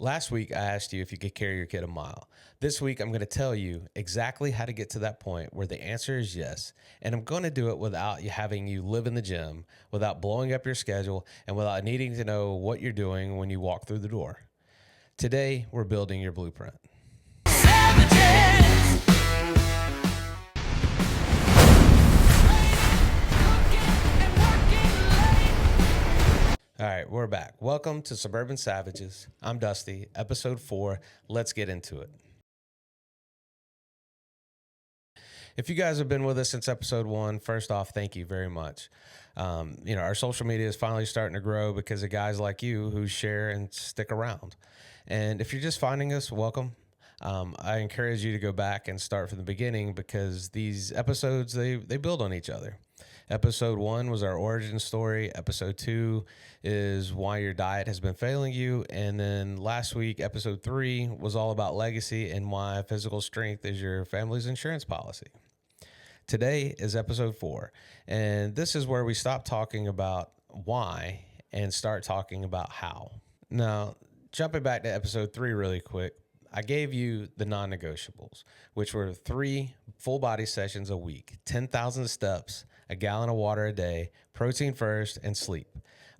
Last week, I asked you if you could carry your kid a mile. This week, I'm going to tell you exactly how to get to that point where the answer is yes. And I'm going to do it without you having you live in the gym, without blowing up your schedule, and without needing to know what you're doing when you walk through the door. Today, we're building your blueprint. All right, we're back. Welcome to Suburban Savages. I'm Dusty, episode 4. Let's get into it. If you guys have been with us since episode 1, first off, thank you very much. Our social media is finally starting to grow because of guys like you who share and stick around. And if you're just finding us, welcome. I encourage you to go back and start from the beginning because these episodes, they build on each other. Episode 1 was our origin story. Episode 2 is why your diet has been failing you. And then last week, episode 3 was all about legacy and why physical strength is your family's insurance policy. Today is episode 4. And this is where we stop talking about why and start talking about how. Now, jumping back to episode 3 really quick, I gave you the non-negotiables, which were 3 full body sessions a week, 10,000 steps, a gallon of water a day, protein first, and sleep.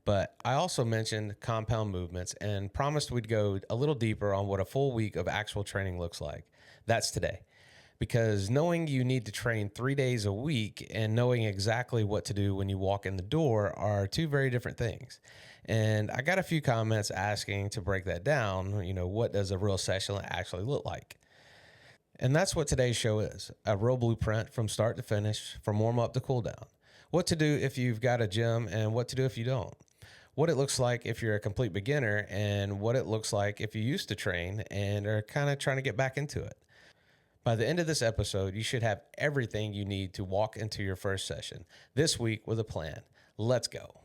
But I also mentioned compound movements and promised we'd go a little deeper on what a full week of actual training looks like. That's today. Because knowing you need to train 3 days a week and knowing exactly what to do when you walk in the door are 2 very different things. And I got a few comments asking to break that down. What does a real session actually look like? And that's what today's show is, a real blueprint from start to finish, from warm up to cool down. What to do if you've got a gym and what to do if you don't. What it looks like if you're a complete beginner and what it looks like if you used to train and are kind of trying to get back into it. By the end of this episode, you should have everything you need to walk into your first session this week with a plan. Let's go.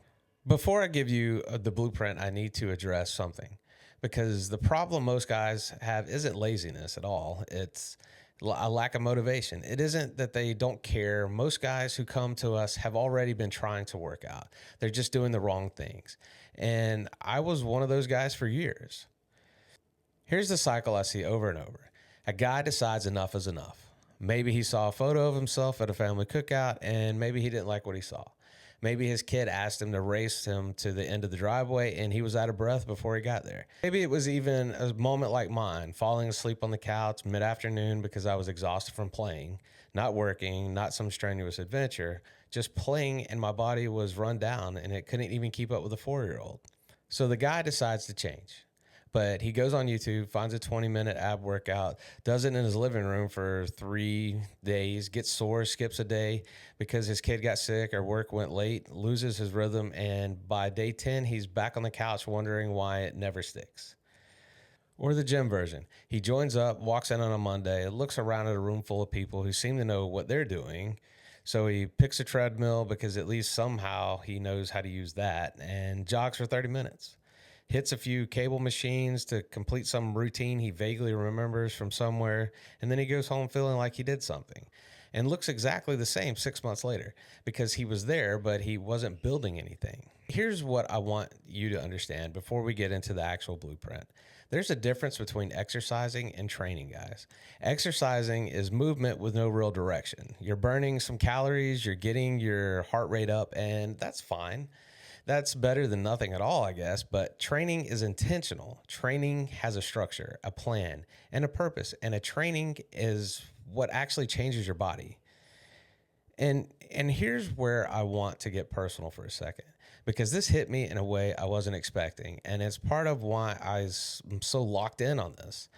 Before I give you the blueprint, I need to address something because the problem most guys have isn't laziness at all. It's a lack of motivation. It isn't that they don't care. Most guys who come to us have already been trying to work out. They're just doing the wrong things. And I was one of those guys for years. Here's the cycle I see over and over. A guy decides enough is enough. Maybe he saw a photo of himself at a family cookout and maybe he didn't like what he saw. Maybe his kid asked him to race him to the end of the driveway and he was out of breath before he got there. Maybe it was even a moment like mine, falling asleep on the couch mid-afternoon because I was exhausted from playing, not working, not some strenuous adventure, just playing, and my body was run down and it couldn't even keep up with a 4-year-old. So the guy decides to change. But he goes on YouTube, finds a 20-minute ab workout, does it in his living room for 3 days, gets sore, skips a day because his kid got sick or work went late, loses his rhythm, and by day 10, he's back on the couch wondering why it never sticks. Or the gym version. He joins up, walks in on a Monday, looks around at a room full of people who seem to know what they're doing. So he picks a treadmill because at least somehow he knows how to use that and jogs for 30 minutes. Hits a few cable machines to complete some routine he vaguely remembers from somewhere, and then he goes home feeling like he did something and looks exactly the same 6 months later because he was there, but he wasn't building anything. Here's what I want you to understand before we get into the actual blueprint. There's a difference between exercising and training, guys. Exercising is movement with no real direction. You're burning some calories, you're getting your heart rate up, and that's fine. That's better than nothing at all, I guess, but training is intentional. Training has a structure, a plan, and a purpose, and a training is what actually changes your body. And here's where I want to get personal for a second, because this hit me in a way I wasn't expecting, and it's part of why I'm so locked in on this.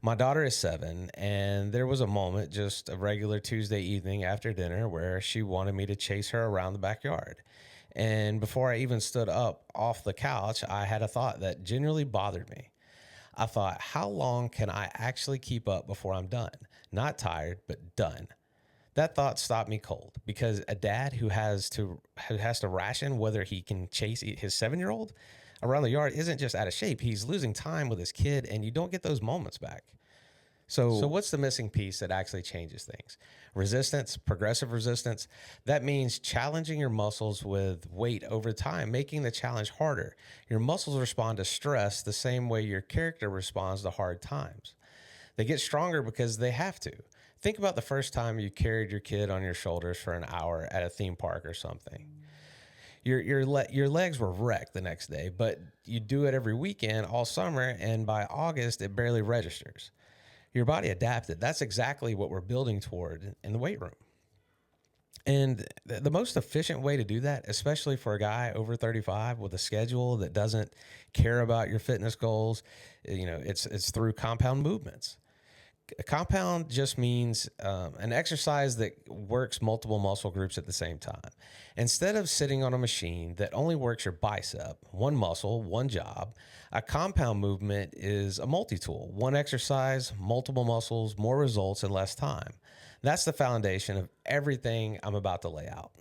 My daughter is 7, and there was a moment, just a regular Tuesday evening after dinner, where she wanted me to chase her around the backyard. And before I even stood up off the couch, I had a thought that genuinely bothered me. I thought, how long can I actually keep up before I'm done? Not tired, but done. That thought stopped me cold because a dad who has to ration whether he can chase his 7-year-old around the yard isn't just out of shape. He's losing time with his kid, and you don't get those moments back. So what's the missing piece that actually changes things? Resistance, progressive resistance. That means challenging your muscles with weight over time, making the challenge harder. Your muscles respond to stress the same way your character responds to hard times. They get stronger because they have to. Think about the first time you carried your kid on your shoulders for an hour at a theme park or something. Your legs were wrecked the next day, but you do it every weekend all summer, and by August, it barely registers. Your body adapted. That's exactly what we're building toward in the weight room. And the most efficient way to do that, especially for a guy over 35 with a schedule that doesn't care about your fitness goals, it's through compound movements. A compound just means an exercise that works multiple muscle groups at the same time. Instead of sitting on a machine that only works your bicep, one muscle, one job, a compound movement is a multi-tool. One exercise, multiple muscles, more results in less time. That's the foundation of everything I'm about to lay out.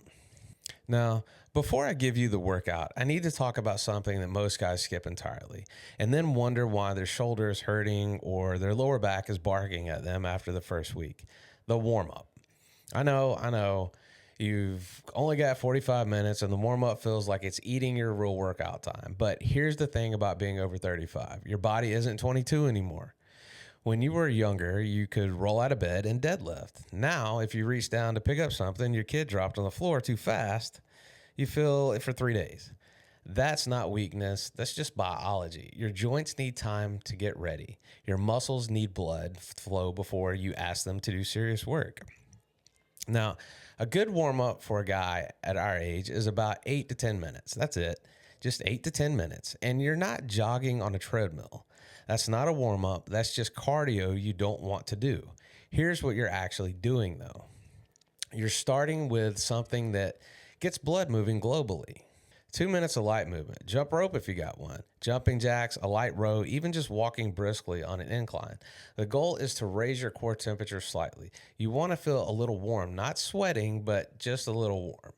Now, before I give you the workout, I need to talk about something that most guys skip entirely and then wonder why their shoulder is hurting or their lower back is barking at them after the first week. The warm-up. I know. You've only got 45 minutes and the warm-up feels like it's eating your real workout time. But here's the thing about being over 35. Your body isn't 22 anymore. When you were younger, you could roll out of bed and deadlift. Now, if you reach down to pick up something, your kid dropped on the floor too fast, you feel it for 3 days. That's not weakness. That's just biology. Your joints need time to get ready. Your muscles need blood flow before you ask them to do serious work. Now, a good warm-up for a guy at our age is about 8 to 10 minutes. That's it. Just 8 to 10 minutes. And you're not jogging on a treadmill. That's not a warm-up. That's just cardio you don't want to do. Here's what you're actually doing, though. You're starting with something that gets blood moving globally. 2 minutes of light movement. Jump rope if you got one. Jumping jacks, a light row, even just walking briskly on an incline. The goal is to raise your core temperature slightly. You want to feel a little warm, not sweating, but just a little warm.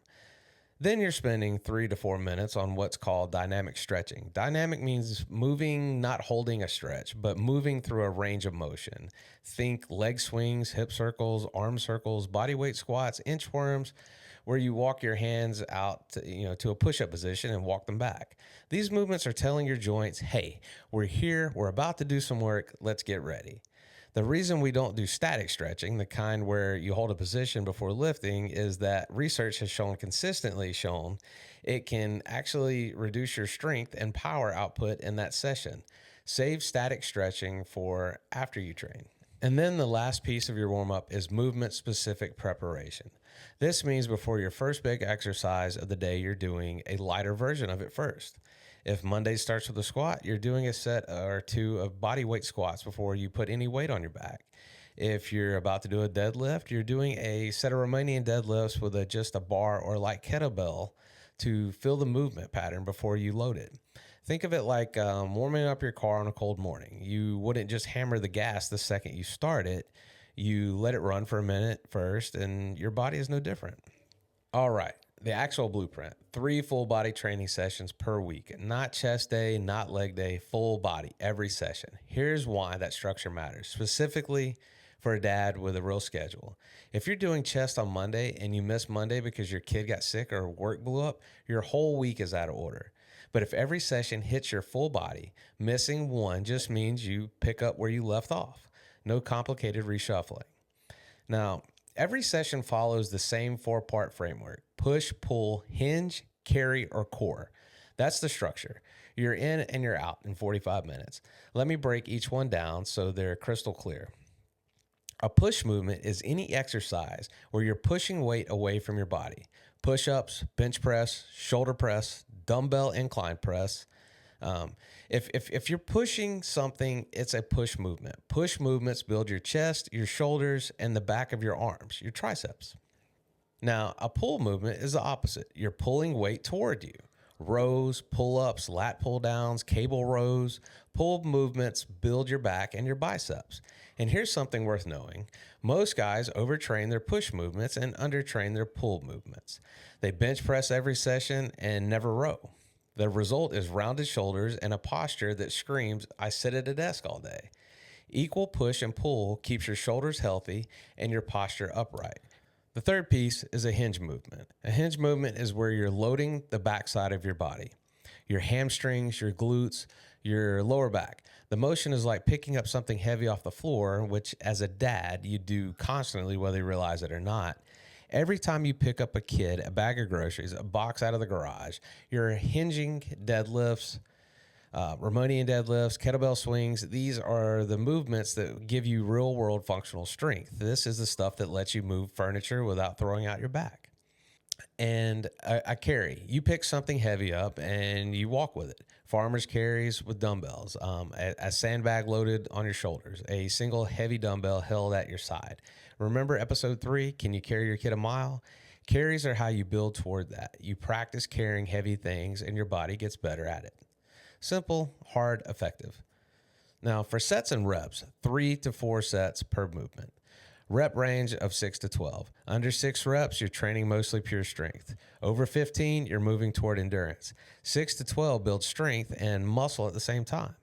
Then you're spending 3 to 4 minutes on what's called dynamic stretching. Dynamic means moving, not holding a stretch, but moving through a range of motion. Think leg swings, hip circles, arm circles, body weight squats, inchworms, where you walk your hands out to a push-up position and walk them back. These movements are telling your joints, hey, we're here, we're about to do some work, let's get ready. The reason we don't do static stretching, the kind where you hold a position before lifting, is that research has consistently shown it can actually reduce your strength and power output in that session. Save static stretching for after you train. And then the last piece of your warm-up is movement-specific preparation. This means before your first big exercise of the day, you're doing a lighter version of it first. If Monday starts with a squat, you're doing a set or two of body weight squats before you put any weight on your back. If you're about to do a deadlift, you're doing a set of Romanian deadlifts with just a bar or light kettlebell to feel the movement pattern before you load it. Think of it like warming up your car on a cold morning. You wouldn't just hammer the gas the second you start it. You let it run for a minute first, and your body is no different. All right, the actual blueprint. 3 full body training sessions per week. Not chest day, not leg day, full body every session. Here's why that structure matters, specifically for a dad with a real schedule. If you're doing chest on Monday and you miss Monday because your kid got sick or work blew up, your whole week is out of order. But if every session hits your full body, missing one just means you pick up where you left off. No complicated reshuffling. Now, every session follows the same 4-part framework: push, pull, hinge, carry, or core. That's the structure. You're in and you're out in 45 minutes. Let me break each one down so they're crystal clear. A push movement is any exercise where you're pushing weight away from your body. Push-ups, bench press, shoulder press, dumbbell incline press. If you're pushing something, it's a push movement. Push movements build your chest, your shoulders, and the back of your arms, your triceps. Now, a pull movement is the opposite. You're pulling weight toward you. Rows, pull-ups, lat pull-downs, cable rows. Pull movements build your back and your biceps. And here's something worth knowing. Most guys overtrain their push movements and undertrain their pull movements. They bench press every session and never row. The result is rounded shoulders and a posture that screams, I sit at a desk all day. Equal push and pull keeps your shoulders healthy and your posture upright. The third piece is a hinge movement. A hinge movement is where you're loading the backside of your body, your hamstrings, your glutes, your lower back. The motion is like picking up something heavy off the floor, which as a dad, you do constantly, whether you realize it or not. Every time you pick up a kid, a bag of groceries, a box out of the garage, you're hinging deadlifts, Romanian deadlifts, kettlebell swings. These are the movements that give you real world functional strength. This is the stuff that lets you move furniture without throwing out your back. And a carry, you pick something heavy up and you walk with it. Farmers carries with dumbbells, a sandbag loaded on your shoulders, a single heavy dumbbell held at your side. Remember episode 3, can you carry your kid a mile? Carries are how you build toward that. You practice carrying heavy things and your body gets better at it. Simple, hard, effective. Now, for sets and reps, 3 to 4 sets per movement. Rep range of 6 to 12. Under 6 reps, you're training mostly pure strength. Over 15, you're moving toward endurance. 6 to 12 builds strength and muscle at the same time.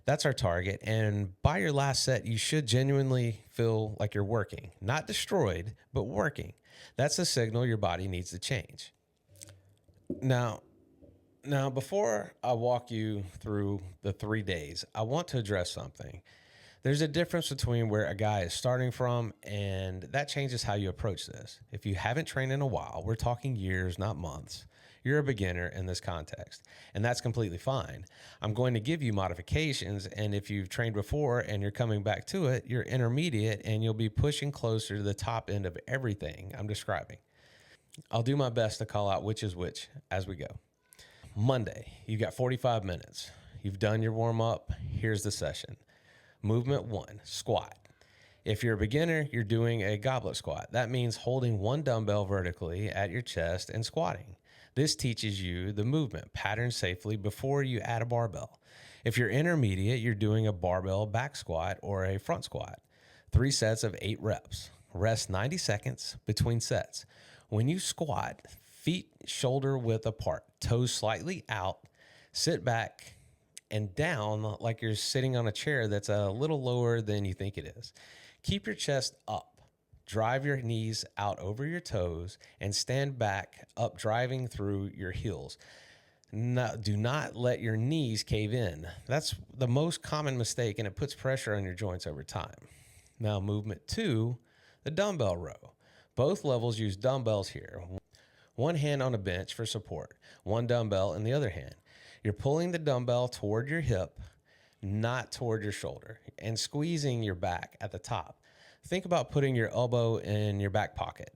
That's our target. And by your last set, you should genuinely feel like you're working. Not destroyed, but working. That's a signal your body needs to change. Now, before I walk you through the 3 days, I want to address something. There's a difference between where a guy is starting from, and that changes how you approach this. If you haven't trained in a while, we're talking years, not months. You're a beginner in this context, and that's completely fine. I'm going to give you modifications, and if you've trained before and you're coming back to it, you're intermediate, and you'll be pushing closer to the top end of everything I'm describing. I'll do my best to call out which is which as we go. Monday, you got 45 minutes. You've done your warm up. Here's the session. Movement 1, squat. If you're a beginner, you're doing a goblet squat. That means holding one dumbbell vertically at your chest and squatting. This teaches you the movement pattern safely before you add a barbell. If you're intermediate, you're doing a barbell back squat or a front squat. 3 sets of 8 reps. Rest 90 seconds between sets. When you squat, feet shoulder width apart, toes slightly out, sit back and down like you're sitting on a chair that's a little lower than you think it is. Keep your chest up. Drive your knees out over your toes and stand back up, driving through your heels. Do not let your knees cave in. That's the most common mistake, and it puts pressure on your joints over time. Now, movement 2, the dumbbell row. Both levels use dumbbells here. One hand on a bench for support, one dumbbell in the other hand. You're pulling the dumbbell toward your hip, not toward your shoulder, and squeezing your back at the top. Think about putting your elbow in your back pocket.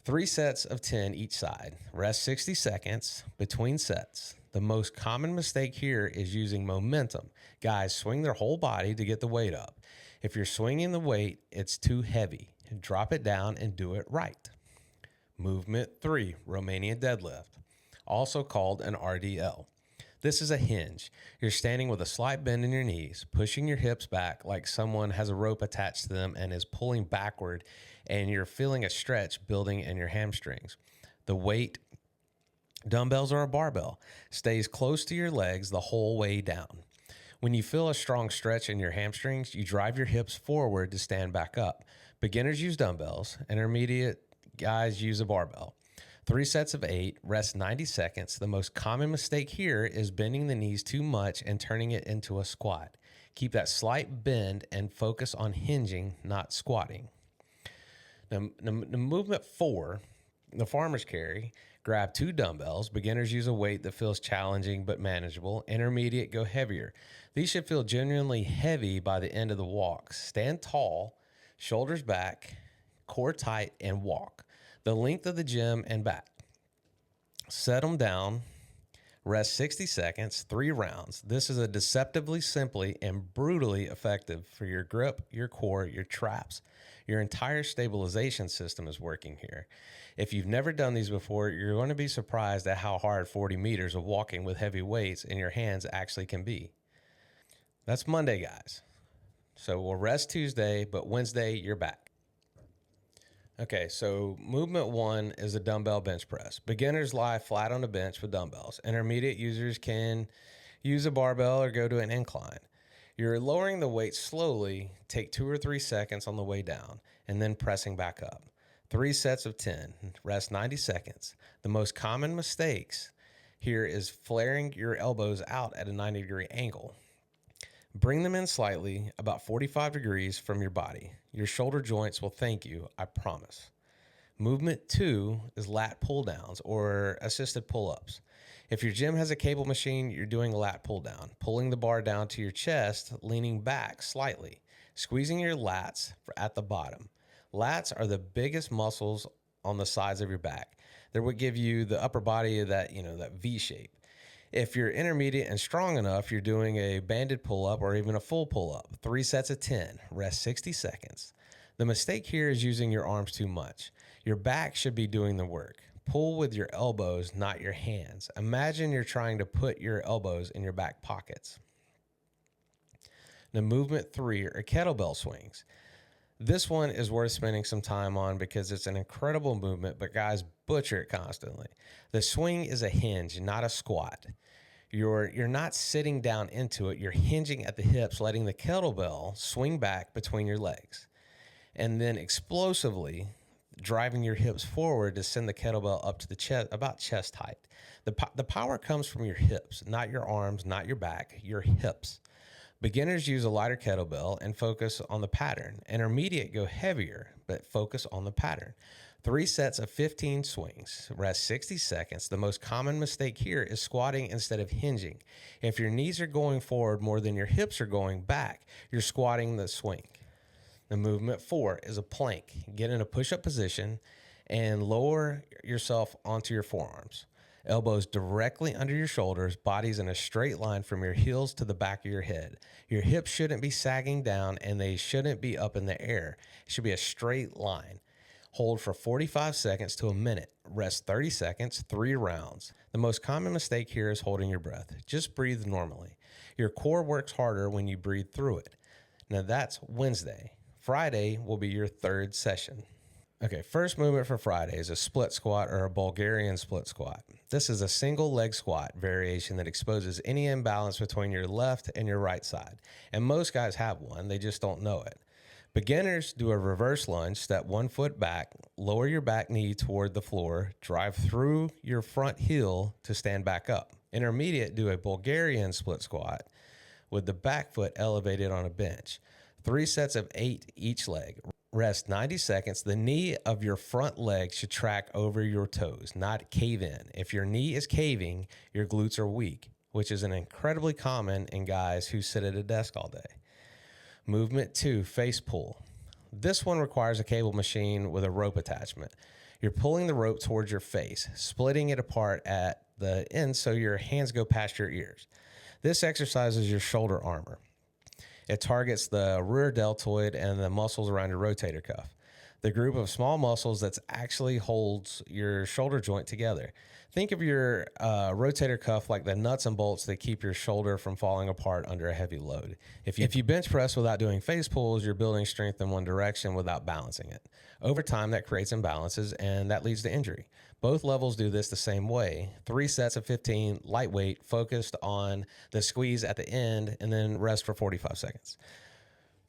3 sets of 10 each side. Rest 60 seconds between sets. The most common mistake here is using momentum. Guys swing their whole body to get the weight up. If you're swinging the weight, it's too heavy. Drop it down and do it right. Movement 3, Romanian deadlift, also called an RDL. This is a hinge. You're standing with a slight bend in your knees, pushing your hips back like someone has a rope attached to them and is pulling backward, and you're feeling a stretch building in your hamstrings. The weight, dumbbells or a barbell, stays close to your legs the whole way down. When you feel a strong stretch in your hamstrings, you drive your hips forward to stand back up. Beginners use dumbbells. Intermediate guys use a barbell. 3 sets of 8, rest 90 seconds. The most common mistake here is bending the knees too much and turning it into a squat. Keep that slight bend and focus on hinging, not squatting. Now, movement 4, the farmer's carry. Grab 2 dumbbells. Beginners use a weight that feels challenging but manageable. Intermediate go heavier. These should feel genuinely heavy by the end of the walk. Stand tall, shoulders back, core tight, and walk the length of the gym and back. Set them down. Rest 60 seconds, 3 rounds. This is a deceptively simply and brutally effective for your grip, your core, your traps. Your entire stabilization system is working here. If you've never done these before, you're going to be surprised at how hard 40 meters of walking with heavy weights in your hands actually can be. That's Monday, guys. So we'll rest Tuesday, but Wednesday, you're back. Okay, so movement 1 is a dumbbell bench press. Beginners lie flat on a bench with dumbbells. Intermediate users can use a barbell or go to an incline. You're lowering the weight slowly, take 2 or 3 seconds on the way down, and then pressing back up. 3 sets of 10, rest 90 seconds. The most common mistakes here is flaring your elbows out at a 90-degree angle. Bring them in slightly, about 45 degrees from your body. Your shoulder joints will thank you, I promise. Movement 2 is lat pull downs or assisted pull ups. If your gym has a cable machine, you're doing a lat pull down, pulling the bar down to your chest, leaning back slightly, squeezing your lats at the bottom. Lats are the biggest muscles on the sides of your back. They're what give you the upper body of that V shape. If you're intermediate and strong enough, you're doing a banded pull-up or even a full pull-up. 3 sets of 10, rest 60 seconds. The mistake here is using your arms too much. Your back should be doing the work. Pull with your elbows, not your hands. Imagine you're trying to put your elbows in your back pockets. Now, movement 3 are kettlebell swings. This one is worth spending some time on because it's an incredible movement, but guys butcher it constantly. The swing is a hinge, not a squat. You're not sitting down into it. You're hinging at the hips, letting the kettlebell swing back between your legs, and then explosively driving your hips forward to send the kettlebell up to the chest, about chest height. The power comes from your hips, not your arms, not your back, your hips. Beginners use a lighter kettlebell and focus on the pattern. Intermediate go heavier, but focus on the pattern. 3 sets of 15 swings, rest 60 seconds. The most common mistake here is squatting instead of hinging. If your knees are going forward more than your hips are going back, you're squatting the swing. The movement 4 is a plank. Get in a push-up position and lower yourself onto your forearms. Elbows directly under your shoulders, bodies in a straight line from your heels to the back of your head. Your hips shouldn't be sagging down and they shouldn't be up in the air. It should be a straight line. Hold for 45 seconds to a minute. Rest 30 seconds, 3 rounds. The most common mistake here is holding your breath. Just breathe normally. Your core works harder when you breathe through it. Now that's Wednesday. Friday will be your 3rd session. Okay, first movement for Friday is a split squat or a Bulgarian split squat. This is a single leg squat variation that exposes any imbalance between your left and your right side. And most guys have one, they just don't know it. Beginners do a reverse lunge, step 1 foot back, lower your back knee toward the floor, drive through your front heel to stand back up. Intermediate do a Bulgarian split squat with the back foot elevated on a bench. 3 sets of 8 each leg. Rest 90 seconds. The knee of your front leg should track over your toes, not cave in. If your knee is caving, your glutes are weak, which is an incredibly common in guys who sit at a desk all day. Movement 2, face pull. This one requires a cable machine with a rope attachment. You're pulling the rope towards your face, splitting it apart at the end so your hands go past your ears. This exercises your shoulder armor. It targets the rear deltoid and the muscles around your rotator cuff, the group of small muscles that actually holds your shoulder joint together. Think of your rotator cuff like the nuts and bolts that keep your shoulder from falling apart under a heavy load. If you bench press without doing face pulls, you're building strength in one direction without balancing it. Over time, that creates imbalances, and that leads to injury. Both levels do this the same way. 3 sets of 15, lightweight, focused on the squeeze at the end, and then rest for 45 seconds.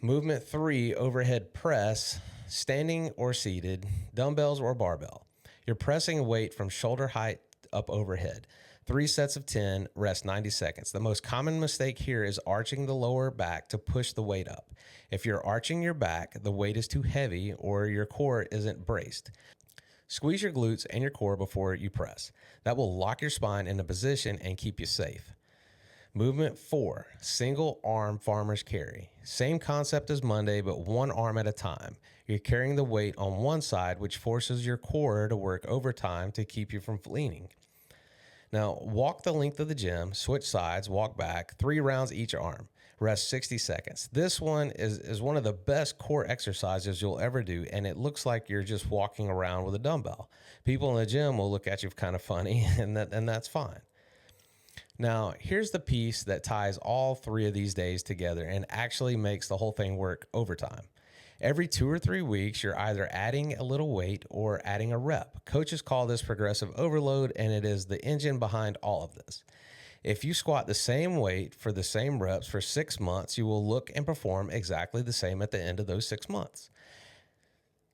Movement 3, overhead press, standing or seated, dumbbells or barbell. You're pressing a weight from shoulder height up overhead. 3 sets of 10, rest 90 seconds. The most common mistake here is arching the lower back to push the weight up. If you're arching your back, the weight is too heavy or your core isn't braced. Squeeze your glutes and your core before you press. That will lock your spine into position and keep you safe. Movement 4, single arm farmer's carry. Same concept as Monday, but one arm at a time. You're carrying the weight on one side, which forces your core to work overtime to keep you from leaning. Now, walk the length of the gym, switch sides, walk back, 3 rounds each arm. Rest 60 seconds. This one is one of the best core exercises you'll ever do, and it looks like you're just walking around with a dumbbell. People in the gym will look at you kind of funny, and that's fine. Now, here's the piece that ties all 3 of these days together and actually makes the whole thing work overtime. Every 2 or 3 weeks, you're either adding a little weight or adding a rep. Coaches call this progressive overload, and it is the engine behind all of this. If you squat the same weight for the same reps for 6 months, you will look and perform exactly the same at the end of those 6 months.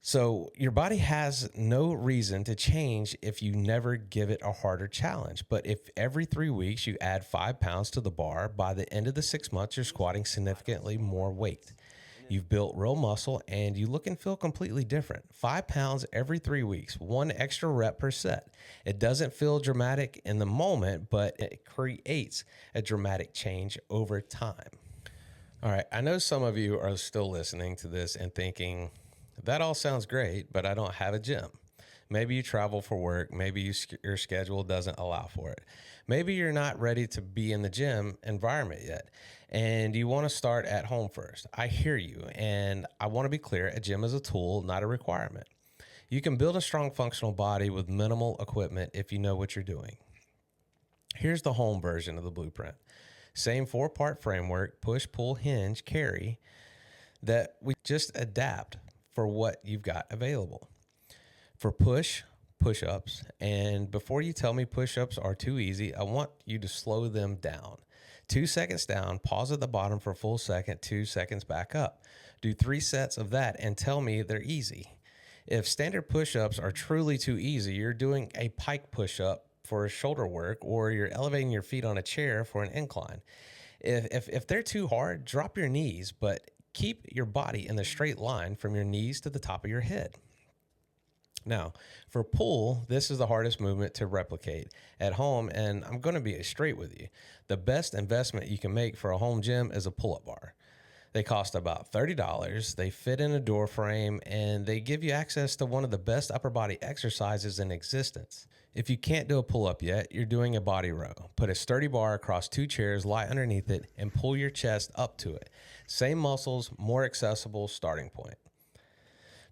So your body has no reason to change if you never give it a harder challenge. But if every 3 weeks you add 5 pounds to the bar, by the end of the 6 months, you're squatting significantly more weight. You've built real muscle and you look and feel completely different. 5 pounds every 3 weeks, 1 extra rep per set. It doesn't feel dramatic in the moment, but it creates a dramatic change over time. All right, I know some of you are still listening to this and thinking, that all sounds great, but I don't have a gym. Maybe you travel for work. Maybe your schedule doesn't allow for it. Maybe you're not ready to be in the gym environment yet, and you want to start at home first. I hear you, and I want to be clear, a gym is a tool, not a requirement. You can build a strong functional body with minimal equipment if you know what you're doing. Here's the home version of the blueprint. Same 4-part framework, push, pull, hinge, carry, that we just adapt for what you've got available. For push-ups, and before you tell me push-ups are too easy, I want you to slow them down. 2 seconds down, pause at the bottom for a full second, 2 seconds back up. Do 3 sets of that and tell me they're easy. If standard push-ups are truly too easy, you're doing a pike push-up for shoulder work, or you're elevating your feet on a chair for an incline. If they're too hard, drop your knees, but keep your body in the straight line from your knees to the top of your head. Now, for pull, this is the hardest movement to replicate at home, and I'm going to be straight with you. The best investment you can make for a home gym is a pull-up bar. They cost about $30. They fit in a door frame, and they give you access to one of the best upper body exercises in existence. If you can't do a pull-up yet, you're doing a body row. Put a sturdy bar across 2 chairs, lie underneath it, and pull your chest up to it. Same muscles, more accessible starting point.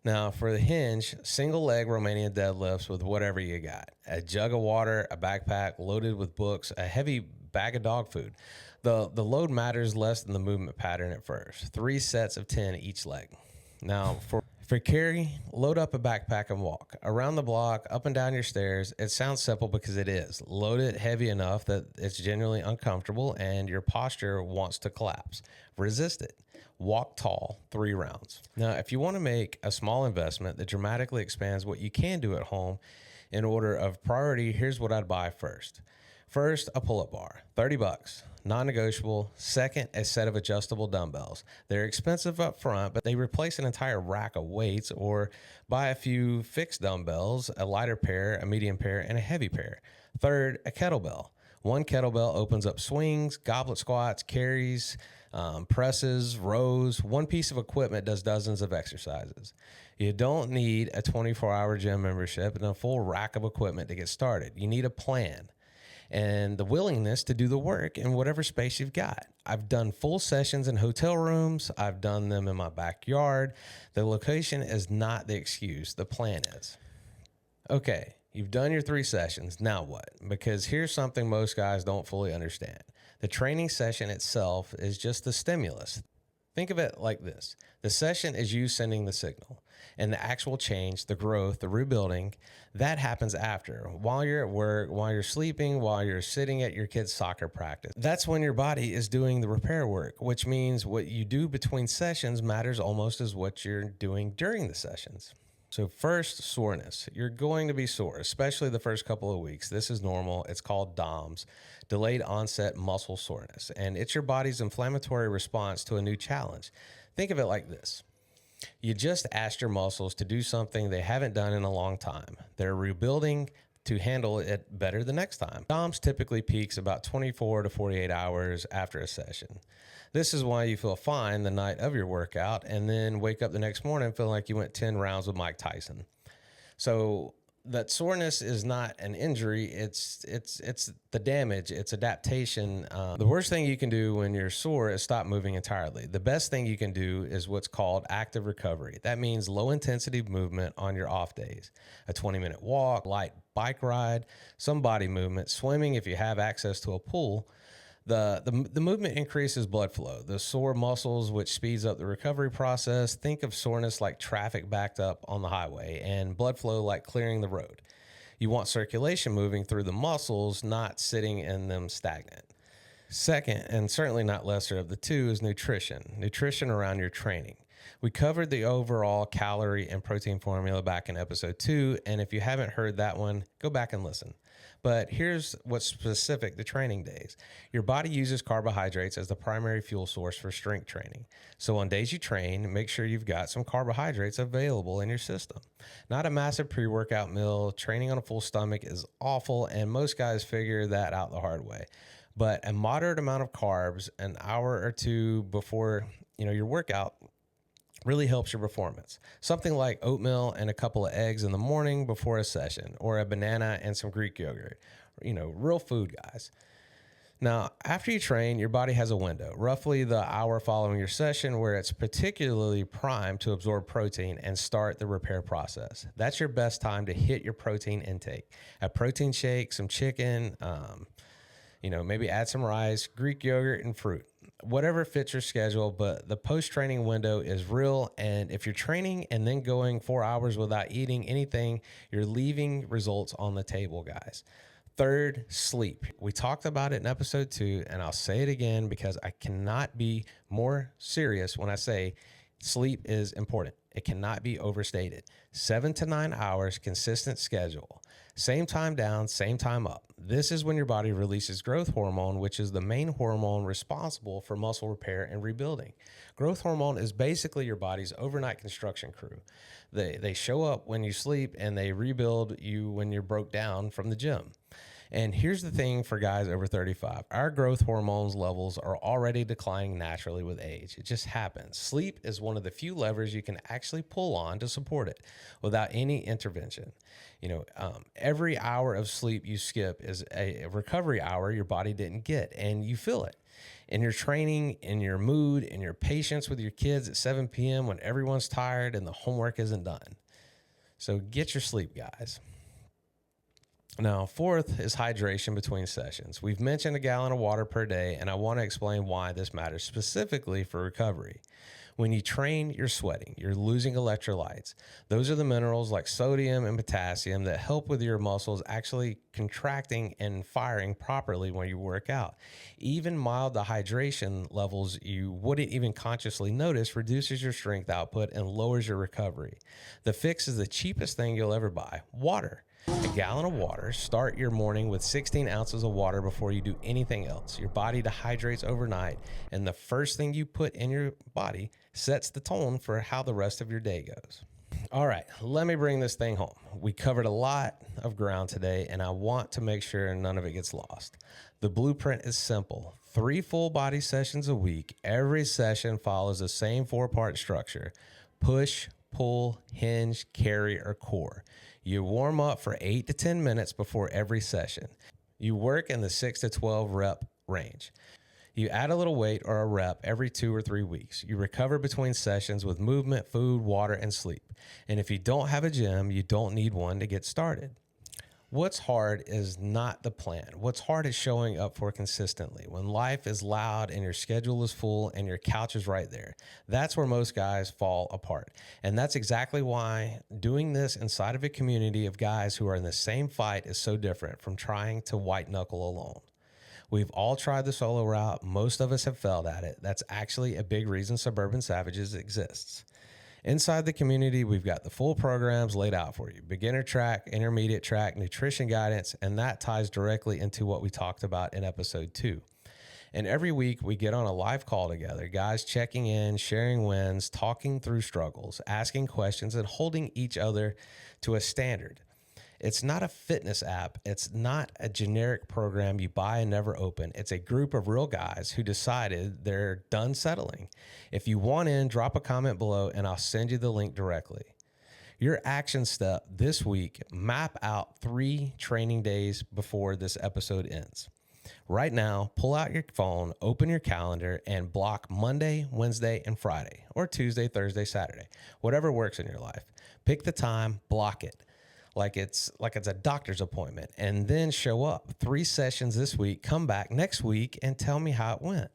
Now, for the hinge, single leg Romanian deadlifts with whatever you got. A jug of water, a backpack loaded with books, a heavy bag of dog food. The load matters less than the movement pattern at first. 3 sets of 10 each leg. Now, for carry, load up a backpack and walk. Around the block, up and down your stairs. It sounds simple because it is. Load it heavy enough that it's genuinely uncomfortable and your posture wants to collapse. Resist it. Walk tall, 3 rounds. Now, if you want to make a small investment that dramatically expands what you can do at home in order of priority, here's what I'd buy first. First, a pull-up bar, $30, non-negotiable. Second, a set of adjustable dumbbells. They're expensive up front, but they replace an entire rack of weights, or buy a few fixed dumbbells, a lighter pair, a medium pair, and a heavy pair. Third, a kettlebell. 1 kettlebell opens up swings, goblet squats, carries, presses, rows. 1 piece of equipment does dozens of exercises. You don't need a 24-hour gym membership and a full rack of equipment to get started. You need a plan and the willingness to do the work in whatever space you've got. I've done full sessions in hotel rooms. I've done them in my backyard. The location is not the excuse. The plan is. Okay, you've done your 3 sessions. Now what? Because here's something most guys don't fully understand. The training session itself is just the stimulus. Think of it like this. The session is you sending the signal, and the actual change, the growth, the rebuilding, that happens after, while you're at work, while you're sleeping, while you're sitting at your kid's soccer practice. That's when your body is doing the repair work, which means what you do between sessions matters almost as what you're doing during the sessions. So first, soreness. You're going to be sore, especially the first couple of weeks. This is normal. It's called DOMS, delayed onset muscle soreness, and it's your body's inflammatory response to a new challenge. Think of it like this. You just asked your muscles to do something they haven't done in a long time. They're rebuilding to handle it better the next time. DOMS typically peaks about 24 to 48 hours after a session. This is why you feel fine the night of your workout and then wake up the next morning feeling like you went 10 rounds with Mike Tyson. So that soreness is not an injury. It's the damage. It's adaptation. The worst thing you can do when you're sore is stop moving entirely. The best thing you can do is what's called active recovery. That means low intensity movement on your off days. A 20-minute walk, light bike ride, some body movement, swimming if you have access to a pool. The movement increases blood flow, the sore muscles, which speeds up the recovery process. Think of soreness like traffic backed up on the highway and blood flow like clearing the road. You want circulation moving through the muscles, not sitting in them stagnant. Second, and certainly not lesser of the two, is nutrition around your training. We covered the overall calorie and protein formula back in episode 2, and if you haven't heard that one, go back and listen. But here's what's specific to training days. Your body uses carbohydrates as the primary fuel source for strength training. So on days you train, make sure you've got some carbohydrates available in your system. Not a massive pre-workout meal. Training on a full stomach is awful, and most guys figure that out the hard way. But a moderate amount of carbs an hour or two before your workout really helps your performance. Something like oatmeal and a couple of eggs in the morning before a session, or a banana and some Greek yogurt. Real food, guys. Now, after you train, your body has a window, roughly the hour following your session, where it's particularly primed to absorb protein and start the repair process. That's your best time to hit your protein intake. A protein shake, some chicken, maybe add some rice, Greek yogurt, and fruit. Whatever fits your schedule, but the post-training window is real, and if you're training and then going 4 hours without eating anything, you're leaving results on the table, guys. Third, sleep. We talked about it in episode 2, and I'll say it again because I cannot be more serious when I say sleep is important. It cannot be overstated. 7 to 9 hours, consistent schedule. Same time down, same time up. This is when your body releases growth hormone, which is the main hormone responsible for muscle repair and rebuilding. Growth hormone is basically your body's overnight construction crew. They show up when you sleep, and they rebuild you when you're broke down from the gym. And here's the thing for guys over 35. Our growth hormones levels are already declining naturally with age. It just happens. Sleep is one of the few levers you can actually pull on to support it without any intervention. Every hour of sleep you skip is a recovery hour your body didn't get, and you feel it in your training, in your mood, in your patience with your kids at 7 p.m. when everyone's tired and the homework isn't done. So get your sleep, guys. Now, fourth is hydration between sessions. We've mentioned a gallon of water per day, and I want to explain why this matters specifically for recovery. When you train, you're sweating. You're losing electrolytes. Those are the minerals like sodium and potassium that help with your muscles actually contracting and firing properly when you work out. Even mild dehydration levels you wouldn't even consciously notice reduces your strength output and lowers your recovery. The fix is the cheapest thing you'll ever buy: water. A gallon of water. Start your morning with 16 ounces of water before you do anything else. Your body dehydrates overnight, and the first thing you put in your body sets the tone for how the rest of your day goes. All right, let me bring this thing home. We covered a lot of ground today, and I want to make sure none of it gets lost. The blueprint is simple. 3 full body sessions a week. Every session follows the same 4-part structure: push, pull, hinge, carry, or core. You warm up for 8 to 10 minutes before every session. You work in the 6 to 12 rep range. You add a little weight or a rep every 2 or 3 weeks. You recover between sessions with movement, food, water, and sleep. And if you don't have a gym, you don't need one to get started. What's hard is not the plan. What's hard is showing up for consistently. When life is loud and your schedule is full and your couch is right there, that's where most guys fall apart. And that's exactly why doing this inside of a community of guys who are in the same fight is so different from trying to white knuckle alone. We've all tried the solo route. Most of us have failed at it. That's actually a big reason Suburban Savages exists. Inside the community, we've got the full programs laid out for you: beginner track, intermediate track, nutrition guidance, and that ties directly into what we talked about in episode 2. And every week we get on a live call together, guys checking in, sharing wins, talking through struggles, asking questions, and holding each other to a standard. It's not a fitness app. It's not a generic program you buy and never open. It's a group of real guys who decided they're done settling. If you want in, drop a comment below and I'll send you the link directly. Your action step this week: map out 3 training days before this episode ends. Right now, pull out your phone, open your calendar, and block Monday, Wednesday, and Friday, or Tuesday, Thursday, Saturday, whatever works in your life. Pick the time, block it like it's a doctor's appointment, and then show up. 3 sessions this week. Come back next week and tell me how it went.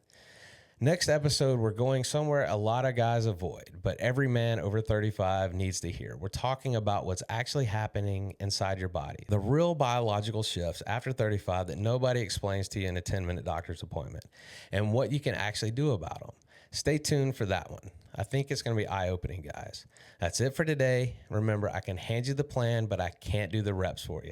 Next episode, we're going somewhere a lot of guys avoid, but every man over 35 needs to hear. We're talking about what's actually happening inside your body, the real biological shifts after 35 that nobody explains to you in a 10-minute doctor's appointment, and what you can actually do about them. Stay tuned for that one. I think it's going to be eye-opening, guys. That's it for today. Remember, I can hand you the plan, but I can't do the reps for you.